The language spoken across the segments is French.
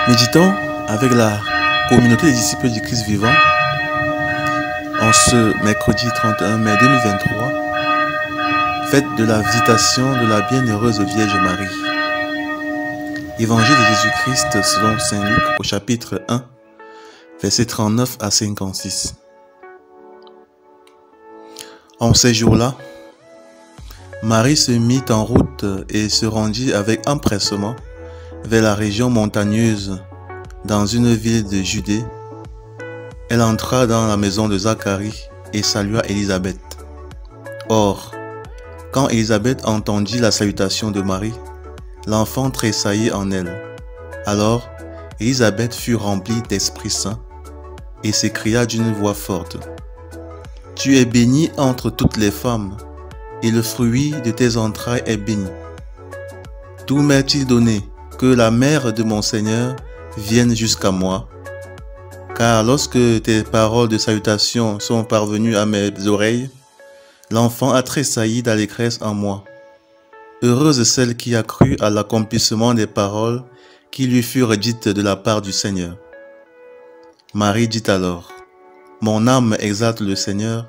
Méditons avec la communauté des disciples du Christ vivant en ce mercredi 31 mai 2023, fête de la visitation de la bienheureuse Vierge Marie. Évangile de Jésus-Christ selon Saint Luc au chapitre 1, versets 39 à 56. En ces jours-là, Marie se mit en route et se rendit avec empressement vers la région montagneuse dans une ville de Judée. Elle entra dans la maison de Zacharie et salua Élisabeth. Or, quand Élisabeth entendit la salutation de Marie, l'enfant tressaillit en elle. Alors, Élisabeth fut remplie d'Esprit Saint et s'écria d'une voix forte: « Tu es bénie entre toutes les femmes, et le fruit de tes entrailles est béni. D'où m'est-il donné que la mère de mon Seigneur vienne jusqu'à moi? Car lorsque tes paroles de salutation sont parvenues à mes oreilles, l'enfant a tressailli d'allégresse en moi. Heureuse celle qui a cru à l'accomplissement des paroles qui lui furent dites de la part du Seigneur. » Marie dit alors: « Mon âme exalte le Seigneur,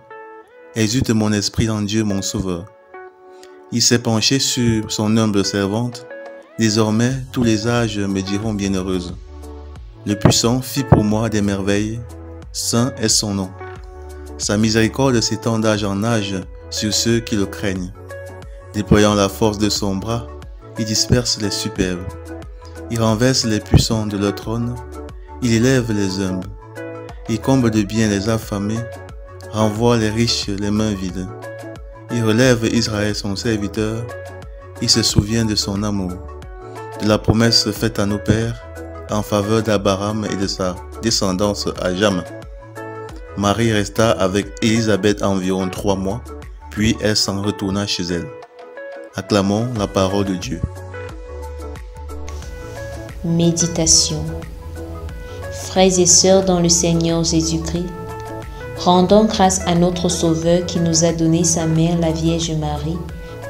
exulte mon esprit en Dieu mon Sauveur. Il s'est penché sur son humble servante. Désormais, tous les âges me diront bienheureuse. Le Puissant fit pour moi des merveilles, saint est son nom. Sa miséricorde s'étend d'âge en âge sur ceux qui le craignent. Déployant la force de son bras, il disperse les superbes. Il renverse les puissants de leur trône, il élève les humbles. Il comble de bien les affamés, renvoie les riches les mains vides. Il relève Israël son serviteur, il se souvient de son amour, de la promesse faite à nos pères en faveur d'Abraham et de sa descendance à jamais. » Marie resta avec Élisabeth environ 3 mois, puis elle s'en retourna chez elle. Acclamons la parole de Dieu. Méditation. Frères et sœurs dans le Seigneur Jésus-Christ, rendons grâce à notre Sauveur qui nous a donné sa mère, la Vierge Marie,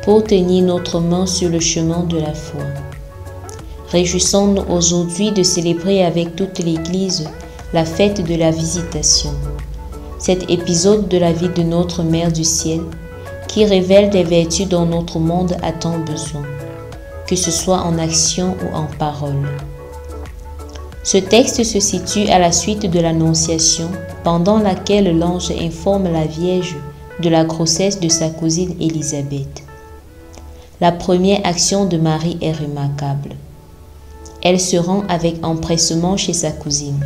pour tenir notre main sur le chemin de la foi. Réjouissons-nous aujourd'hui de célébrer avec toute l'Église la fête de la Visitation. Cet épisode de la vie de notre Mère du Ciel qui révèle des vertus dont notre monde a tant besoin, que ce soit en action ou en parole. Ce texte se situe à la suite de l'Annonciation, pendant laquelle l'ange informe la Vierge de la grossesse de sa cousine Élisabeth. La première action de Marie est remarquable. Elle se rend avec empressement chez sa cousine.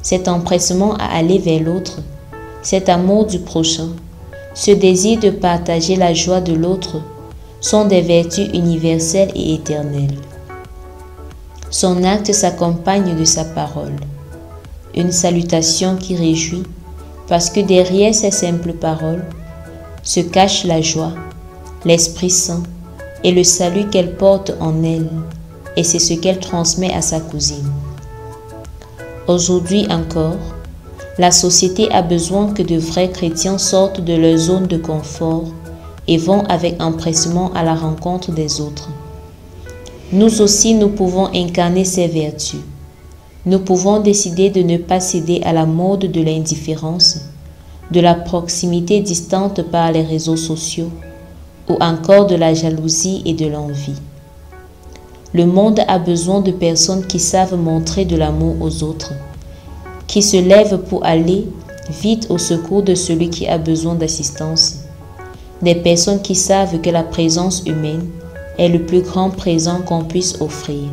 Cet empressement à aller vers l'autre, cet amour du prochain, ce désir de partager la joie de l'autre sont des vertus universelles et éternelles. Son acte s'accompagne de sa parole, une salutation qui réjouit parce que derrière ces simples paroles se cache la joie, l'Esprit Saint et le salut qu'elle porte en elle, et c'est ce qu'elle transmet à sa cousine. Aujourd'hui encore, la société a besoin que de vrais chrétiens sortent de leur zone de confort et vont avec empressement à la rencontre des autres. Nous aussi, nous pouvons incarner ces vertus. Nous pouvons décider de ne pas céder à la mode de l'indifférence, de la proximité distante par les réseaux sociaux, ou encore de la jalousie et de l'envie. Le monde a besoin de personnes qui savent montrer de l'amour aux autres, qui se lèvent pour aller vite au secours de celui qui a besoin d'assistance. Des personnes qui savent que la présence humaine est le plus grand présent qu'on puisse offrir.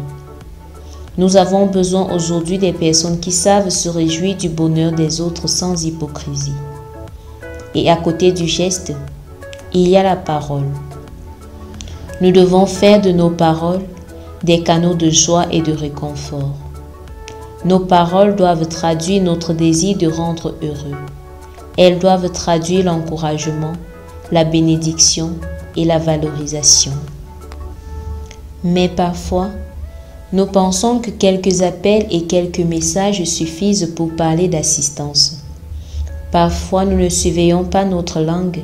Nous avons besoin aujourd'hui des personnes qui savent se réjouir du bonheur des autres sans hypocrisie. Et à côté du geste, il y a la parole. Nous devons faire de nos paroles des canaux de joie et de réconfort. Nos paroles doivent traduire notre désir de rendre heureux. Elles doivent traduire l'encouragement, la bénédiction et la valorisation. Mais parfois, nous pensons que quelques appels et quelques messages suffisent pour parler d'assistance. Parfois, nous ne surveillons pas notre langue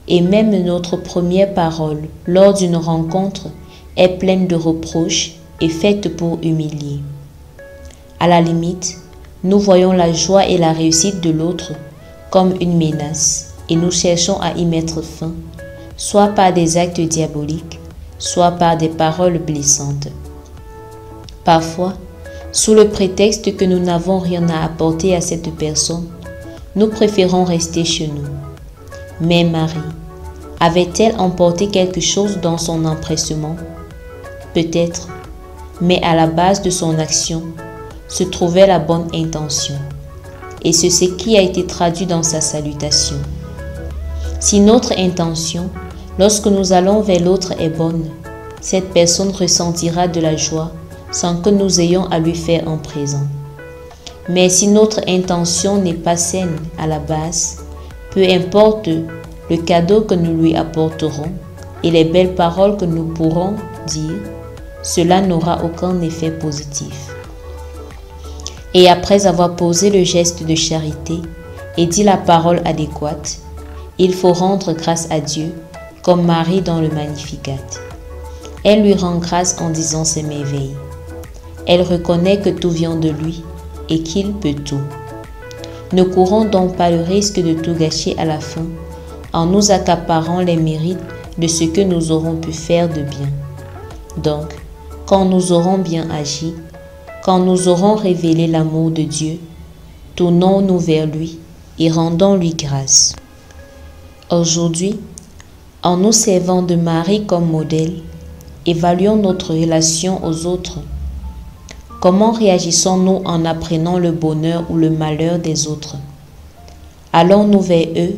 et même notre première parole lors d'une rencontre est pleine de reproches et faite pour humilier. À la limite, nous voyons la joie et la réussite de l'autre comme une menace et nous cherchons à y mettre fin, soit par des actes diaboliques, soit par des paroles blessantes. Parfois, sous le prétexte que nous n'avons rien à apporter à cette personne, nous préférons rester chez nous. Mais Marie, avait-elle emporté quelque chose dans son empressement? Peut-être, mais à la base de son action se trouvait la bonne intention. Et c'est ce qui a été traduit dans sa salutation. Si notre intention, lorsque nous allons vers l'autre, est bonne, cette personne ressentira de la joie sans que nous ayons à lui faire un présent. Mais si notre intention n'est pas saine à la base, peu importe le cadeau que nous lui apporterons et les belles paroles que nous pourrons dire, cela n'aura aucun effet positif. Et après avoir posé le geste de charité et dit la parole adéquate, il faut rendre grâce à Dieu, comme Marie dans le Magnificat. Elle lui rend grâce en disant ses merveilles. Elle reconnaît que tout vient de lui et qu'il peut tout. Ne courons donc pas le risque de tout gâcher à la fin en nous accaparant les mérites de ce que nous aurons pu faire de bien. Donc, quand nous aurons bien agi, quand nous aurons révélé l'amour de Dieu, tournons-nous vers lui et rendons-lui grâce. Aujourd'hui, en nous servant de Marie comme modèle, évaluons notre relation aux autres. Comment réagissons-nous en apprenant le bonheur ou le malheur des autres? Allons-nous vers eux?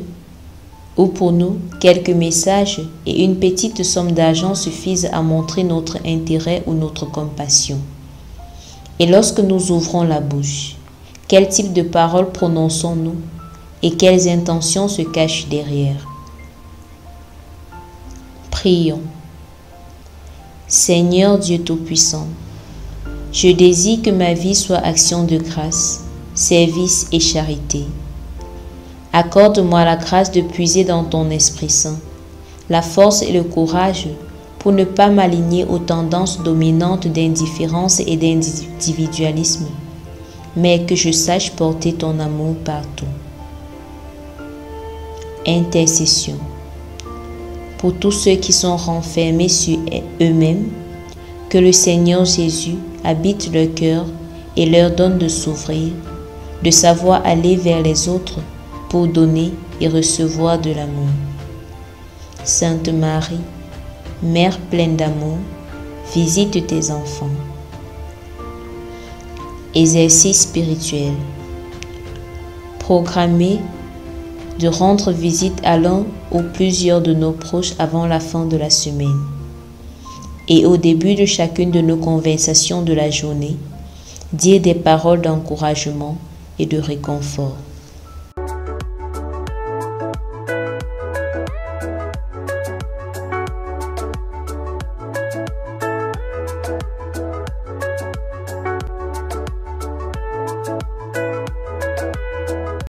Ou pour nous, quelques messages et une petite somme d'argent suffisent à montrer notre intérêt ou notre compassion? Et lorsque nous ouvrons la bouche, quel type de paroles prononçons-nous et quelles intentions se cachent derrière? Prions. Seigneur Dieu Tout-Puissant, je désire que ma vie soit action de grâce, service et charité. Accorde-moi la grâce de puiser dans ton Esprit Saint, la force et le courage pour ne pas m'aligner aux tendances dominantes d'indifférence et d'individualisme, mais que je sache porter ton amour partout. Intercession. Pour tous ceux qui sont renfermés sur eux-mêmes, que le Seigneur Jésus habite leur cœur et leur donne de s'ouvrir, de savoir aller vers les autres pour donner et recevoir de l'amour. Sainte Marie, Mère pleine d'amour, visite tes enfants. Exercice spirituel. Programmez de rendre visite à l'un ou plusieurs de nos proches avant la fin de la semaine. Et au début de chacune de nos conversations de la journée, dire des paroles d'encouragement et de réconfort.